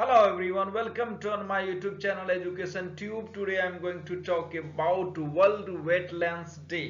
Hello everyone, welcome to on my YouTube channel Education Tube. Today I am going to talk about World Wetlands Day.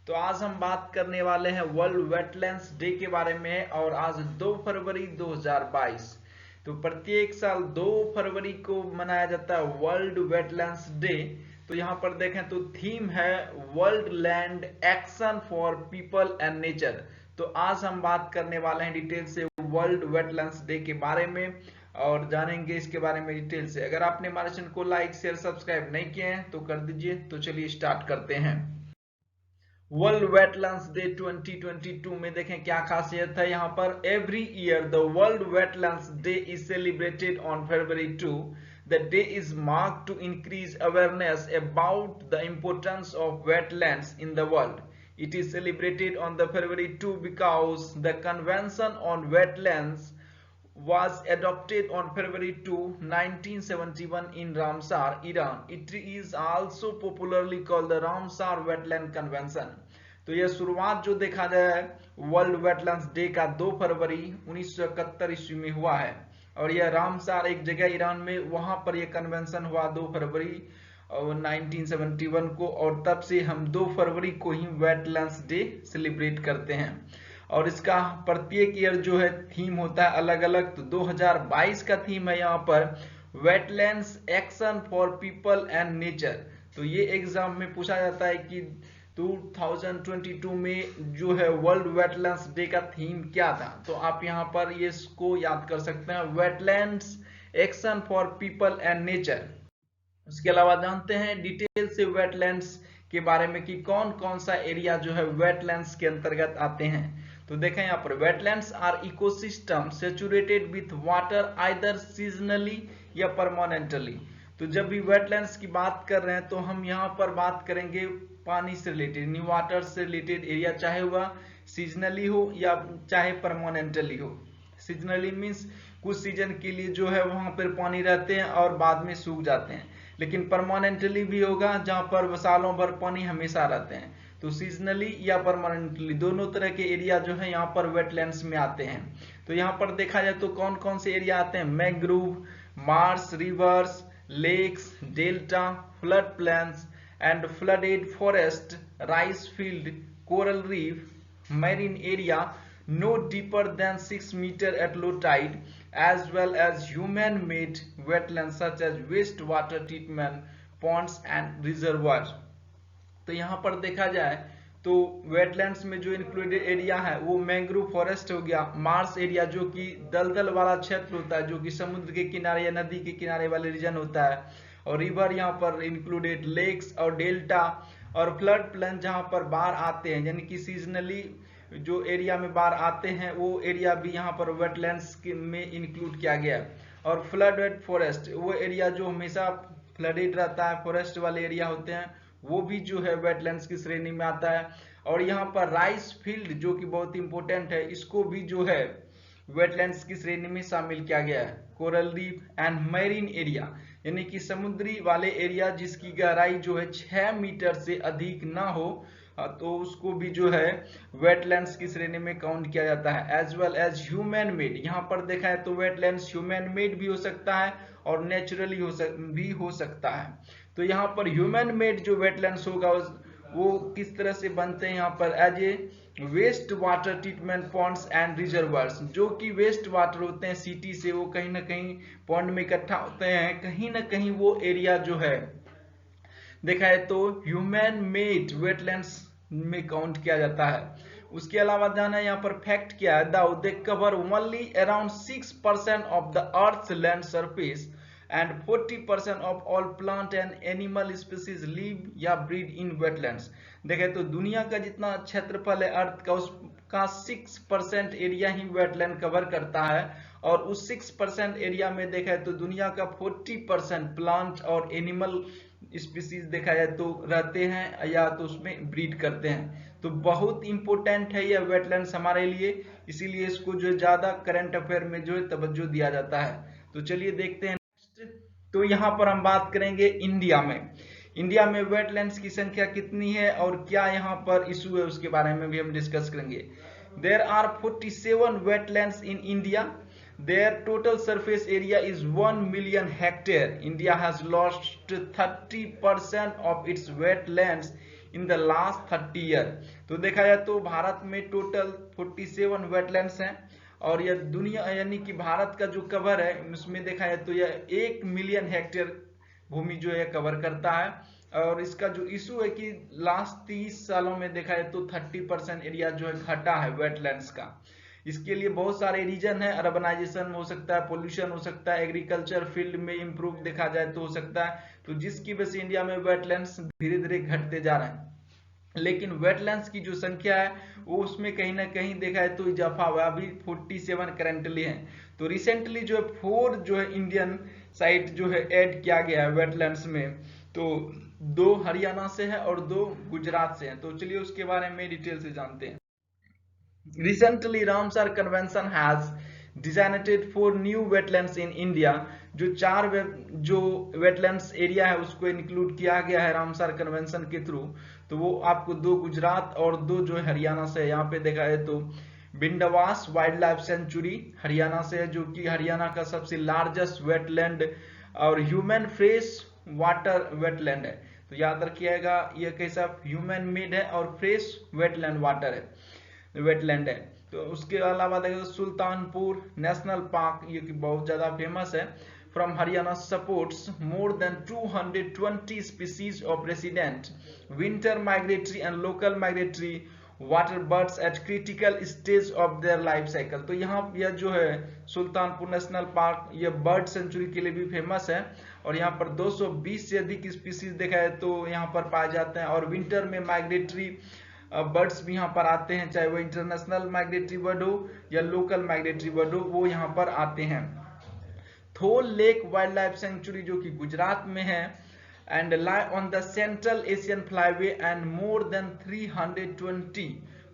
तो आज हम बात करने वाले हैं वर्ल्ड वेटलैंड्स डे के बारे में और आज 2 फरवरी 2022। तो प्रत्येक साल 2 फरवरी को मनाया जाता है वर्ल्ड वेटलैंड्स डे। तो यहाँ पर देखें तो थीम है world land action for people and nature. तो आज हम बात करने वाले हैं डिटेल से वर्ल्ड वेटलैंड्स डे के बारे में और जानेंगे इसके बारे में डिटेल से। अगर आपने हमारे चैनल को लाइक शेयर सब्सक्राइब नहीं किए हैं तो कर दीजिए। तो चलिए स्टार्ट करते हैं। वर्ल्ड वेटलैंड्स डे 2022 में देखें क्या खासियत है। यहाँ पर every year the world wetlands day is celebrated on February 2। The day is marked to increase awareness about the importance of wetlands in the world. It is celebrated on the February 2 because the Convention on Wetlands was adopted on February 2, 1971 in Ramsar, Iran. It is also popularly called the Ramsar Wetland Convention. तो यह शुरुआत जो देखा जाए world wetlands day का 2 फरवरी 1971 ईस्वी में हुआ है और यह रामसार एक जगह ईरान में, वहां पर यह कन्वेंशन हुआ 2 फरवरी 1971 को और तब से हम 2 फरवरी को ही वेटलैंड्स डे सेलिब्रेट करते हैं। और इसका प्रत्येक ईयर जो है थीम होता है अलग अलग। तो 2022 का थीम है यहाँ पर wetlands action for people and nature. तो ये एग्जाम में पूछा जाता है कि 2022 में जो है वर्ल्ड वेटलैंड्स डे का थीम क्या था। तो आप यहाँ पर ये इसको याद कर सकते हैं, wetlands action for people and nature. उसके अलावा जानते हैं डिटेल से वेटलैंड्स के बारे में कि कौन कौन सा एरिया जो है वेटलैंड्स के अंतर्गत आते हैं। तो देखें यहाँ पर wetlands are ecosystem saturated with water either seasonally या परमानेंटली। तो जब भी वेटलैंड्स की बात कर रहे हैं तो हम यहाँ पर बात करेंगे पानी से रिलेटेड, न्यू वाटर से रिलेटेड एरिया, चाहे वह सीजनली हो या चाहे परमानेंटली हो। सीजनली मीन्स कुछ सीजन के लिए जो है वहां पर पानी रहते हैं और बाद में सूख जाते हैं, लेकिन परमानेंटली भी होगा जहां पर सालों भर पानी हमेशा रहते हैं। तो सीजनली या परमानेंटली दोनों तरह के एरिया जो है यहाँ पर वेटलैंड्स में आते हैं। तो यहाँ पर देखा जाए तो कौन कौन से एरिया आते हैं, mangrove, marsh, rivers, lakes, delta, flood plains and flooded forest, rice field, coral reef, marine area no deeper than 6 meters at low tide, as well as human-made wetlands such as wastewater treatment ponds and reservoirs. तो यहाँ पर देखा जाए तो wetlands में जो included area है वो मैंग्रोव फॉरेस्ट हो गया, मार्श एरिया जो कि दलदल वाला क्षेत्र होता है जो कि समुद्र के किनारे या नदी के किनारे वाले रीजन होता है, और रिवर यहाँ पर इंक्लूडेड, लेक्स और डेल्टा, और फ्लड प्लेन जहाँ पर बाढ़ आते हैं यानी कि सीजनली जो एरिया में बाढ़ आते हैं वो एरिया भी यहाँ पर वेटलैंड्स में इंक्लूड किया गया है। और फ्लडेड फॉरेस्ट वो एरिया जो हमेशा फ्लडेड रहता है, फॉरेस्ट वाले एरिया होते हैं, वो भी जो है वेटलैंड्स की श्रेणी में आता है। और यहाँ पर राइस फील्ड जो कि बहुत इंपॉर्टेंट है, इसको भी जो है वेटलैंड्स की श्रेणी में शामिल किया गया है। Coral reef and marine area यानी कि समुद्री वाले एरिया जिसकी गहराई जो है 6 मीटर से अधिक ना हो तो उसको भी जो है वेटलैंड्स की श्रेणी में काउंट किया जाता है। As well as human made, यहाँ पर देखा है तो वेटलैंड्स ह्यूमन मेड भी हो सकता है और नेचुरली भी हो सकता है। तो यहाँ पर ह्यूमन मेड जो वेटलैंड्स होगा वो किस तरह से बनते हैं, यहाँ पर as a waste water treatment ponds and reservoirs. जो कि वेस्ट वाटर होते हैं सिटी से, वो कहीं ना कहीं पॉन्ड में इकट्ठा होते हैं, कहीं ना कहीं वो एरिया जो है देखा है तो ह्यूमन मेड वेटलैंड्स में काउंट किया जाता है। उसके अलावा जाना यहाँ पर फैक्ट क्या है, they cover only around 6% of the earth land surface and 40% of all plant and animal species live या breed in wetlands। देखें तो दुनिया का जितना क्षेत्रफल है अर्थ का, उसका 6% एरिया ही वेटलैंड कवर करता है, और उस 6% एरिया में देखा है तो दुनिया का 40% प्लांट और एनिमल स्पीसीज देखा जाए तो रहते हैं या तो उसमें ब्रीड करते हैं। तो बहुत इंपॉर्टेंट है यह वेटलैंड्स हमारे लिए, इसीलिए इसको जो ज्यादा करंट अफेयर में जो है तवज्जो दिया जाता है। तो चलिए देखते हैं। तो यहाँ पर हम बात करेंगे इंडिया में। इंडिया में वेटलैंड्स की संख्या कितनी है और क्या यहाँ पर इशू है उसके बारे में भी हम डिस्कस करेंगे। There are 47 wetlands in India. their total surface area is 1 million hectare. India has lost 30% of its wetlands in the last 30 year. तो देखा जाए तो भारत में टोटल 47 वेटलैंड्स हैं और यह दुनिया यानी कि भारत का जो कवर है उसमें देखा जाए तो यह 1 मिलियन हेक्टेयर भूमि जो है कवर करता है। और इसका जो इशू है कि लास्ट 30 सालों में देखा जाए तो 30% एरिया जो है घटा है वेटलैंड्स का। इसके लिए बहुत सारे रीजन है, अर्बनाइजेशन हो सकता है, पोल्यूशन हो सकता है, एग्रीकल्चर फील्ड में इंप्रूव देखा जाए तो हो सकता है। तो जिसकी वजह से इंडिया में वेटलैंड्स धीरे धीरे घटते जा रहे हैं। लेकिन वेटलैंड्स की जो संख्या है वो उसमें कहीं ना कहीं देखा है तो इजाफा हुआ, अभी 47 करेंटली है। तो रिसेंटली जो है 4 जो है इंडियन साइट जो है ऐड किया गया है वेटलैंड्स में। तो 2 हरियाणा से है और 2 गुजरात से है। तो चलिए उसके बारे में डिटेल से जानते हैं। Recently, Ramsar Convention has designated 4 new wetlands in India। जो 4 जो वेटलैंड्स एरिया है उसको इंक्लूड किया गया है रामसर कन्वेंशन के थ्रू। तो वो आपको 2 गुजरात और 2 जो हरियाणा से है। यहाँ पे देखा है तो बिंडवास वाइल्ड लाइफ सेंचुरी हरियाणा से है, जो कि हरियाणा का सबसे लार्जेस्ट वेटलैंड और ह्यूमन फ्रेश वाटर वेटलैंड है। तो याद रखिएगा ये कैसा ह्यूमन मेड है और फ्रेश वेटलैंड वाटर है, वेटलैंड है। तो उसके अलावा देखें तो सुल्तानपुर नेशनल पार्क ये कि बहुत ज्यादा फेमस है। From Haryana supports more than 220 species of resident winter migratory and local migratory water birds eight critical stage of their life cycle. तो यहाँ यह जो है सुल्तानपुर नेशनल पार्क ये बर्ड सेंचुरी के लिए भी फेमस है और यहाँ पर 220 से अधिक स्पीसीज देखा है तो यहाँ पर पाए जाते हैं। और विंटर में माइग्रेटरी बर्ड्स भी यहाँ पर आते हैं, चाहे वो इंटरनेशनल माइग्रेटरी बर्ड हो या लोकल माइग्रेटरी बर्ड हो, वो यहाँ पर आते हैं। थोल लेक वाइल्ड लाइफ सेंचुरी जो कि गुजरात में है and lie on the central Asian flyway and more than 320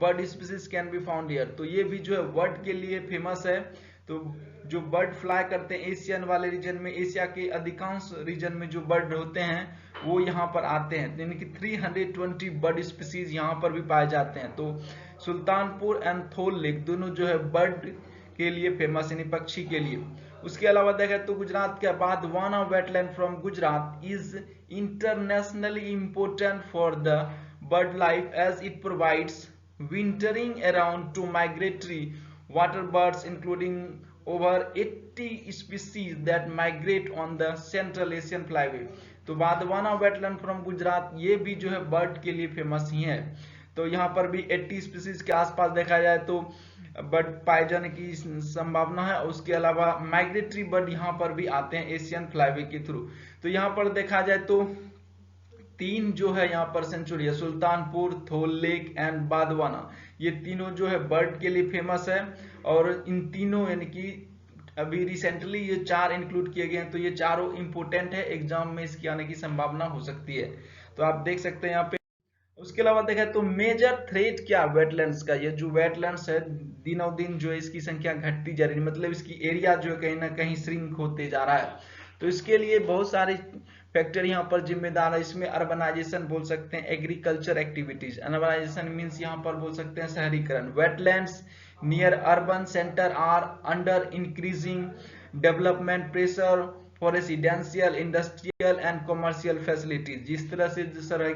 bird species can be found here. तो ये भी जो है बर्ड के लिए फेमस है। तो जो बर्ड फ्लाई करते हैं एशियन वाले रीजन में, एशिया के अधिकांश रीजन में जो बर्ड होते हैं वो यहाँ पर आते हैं, यानी कि 320 बर्ड स्पीसीज यहाँ पर भी पाए जाते हैं। तो सुल्तानपुर एंड थोल लेक दोनों जो है बर्ड के लिए फेमस, यानी पक्षी के लिए। उसके अलावा देखें तो गुजरात के बाद वाना wetland from Gujarat is internationally important for the bird life as it provides wintering around to migratory water birds including over 80 species that migrate on the Central Asian flyway। तो बादवाना वेटलैंड फ्रॉम गुजरात ये भी जो है बर्ड के लिए famous ही है। तो यहाँ पर भी 80 स्पीसीज के आसपास देखा जाए तो बर्ड पाए जाने की संभावना है। उसके अलावा माइग्रेटरी बर्ड यहाँ पर भी आते हैं एशियन फ्लाईवे के थ्रू। तो यहाँ पर देखा जाए तो 3 जो है यहाँ पर सेंचुरी है, सुल्तानपुर, थोल लेक एंड बादवाना, ये तीनों जो है बर्ड के लिए फेमस है। और इन तीनों यानी कि अभी रिसेंटली ये 4 इंक्लूड किए गए हैं। तो ये चारों इंपोर्टेंट है, एग्जाम में इसकी आने की संभावना हो सकती है। तो आप देख सकते हैं यहाँ पे। उसके अलावा देखें तो मेजर थ्रेट क्या वेटलैंड्स का, ये जो वेटलैंड्स है दिनों दिन जो है इसकी संख्या घटती जा रही है, मतलब इसकी एरिया जो है कहीं ना कहीं श्रिंक होते जा रहा है। तो इसके लिए बहुत सारे फैक्टर यहाँ पर जिम्मेदार है। इसमें अर्बनाइजेशन बोल सकते हैं, एग्रीकल्चर एक्टिविटीज, अर्बनाइजेशन मींस यहाँ पर बोल सकते हैं शहरीकरण। Wetlands near urban center are under increasing development pressure for residential, industrial and commercial facilities. जिस तरह से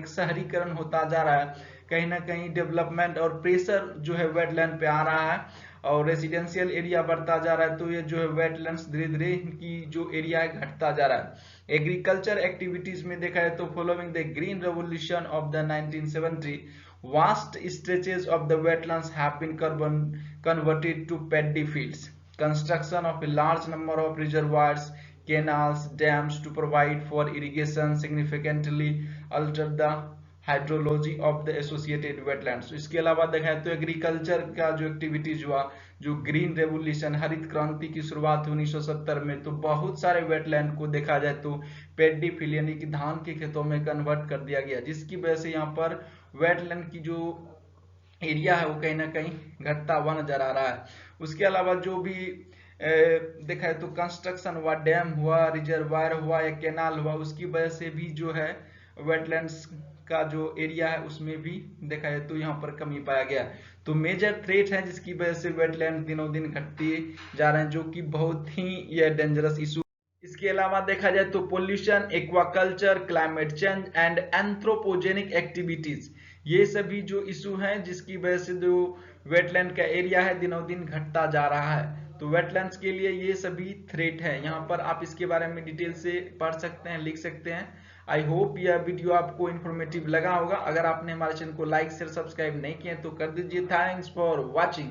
शहरीकरण होता जा रहा है कहीं ना कहीं डेवलपमेंट और प्रेशर जो है वेटलैंड पे आ रहा है और रेसिडेंशियल एरिया बढ़ता जा रहा है। तो ये जो है वेटलैंड्स धीरे धीरे की जो एरिया है घटता जा रहा है। एग्रीकल्चर एक्टिविटीज में देखा है तो following the green revolution of the 1970 vast stretches of the wetlands have been converted to paddy fields. Construction of a large number of reservoirs, canals, dams to provide for irrigation significantly alter the hydrology of the associated wetlands. इसके अलावा देखा है तो agriculture का जो activities हुआ, जो green revolution हरित क्रांति की शुरुआत हुई 1970 में, तो बहुत सारे वेटलैंड को देखा जाए तो पैडी फील्ड यानी कि धान के खेतों में कन्वर्ट कर दिया गया, जिसकी वजह से यहाँ पर वेटलैंड की जो एरिया है वो कहीं ना कहीं घटता हुआ नजर आ रहा है। उसके अलावा जो भी देखा है तो कंस्ट्रक्शन हुआ, डैम हुआ, रिजर्वायर हुआ या कैनाल हुआ, उसकी वजह से भी जो है वेटलैंड्स का जो एरिया है उसमें भी देखा जाए तो यहाँ पर कमी पाया गया। तो मेजर थ्रेट है जिसकी वजह से वेटलैंड दिनों दिन घटते जा रहे हैं, जो कि बहुत ही यह डेंजरस इशू। इसके अलावा देखा जाए तो pollution, aquaculture, climate change and anthropogenic activities, ये सभी जो इशू हैं जिसकी वजह से जो वेटलैंड का एरिया है दिनों दिन घटता जा रहा है। तो वेटलैंड्स के लिए ये सभी थ्रेट है। यहाँ पर आप इसके बारे में डिटेल से पढ़ सकते हैं, लिख सकते हैं। आई होप यह वीडियो आपको इन्फॉर्मेटिव लगा होगा। अगर आपने हमारे चैनल को लाइक शेयर सब्सक्राइब नहीं किया तो कर दीजिए। Thanks for watching.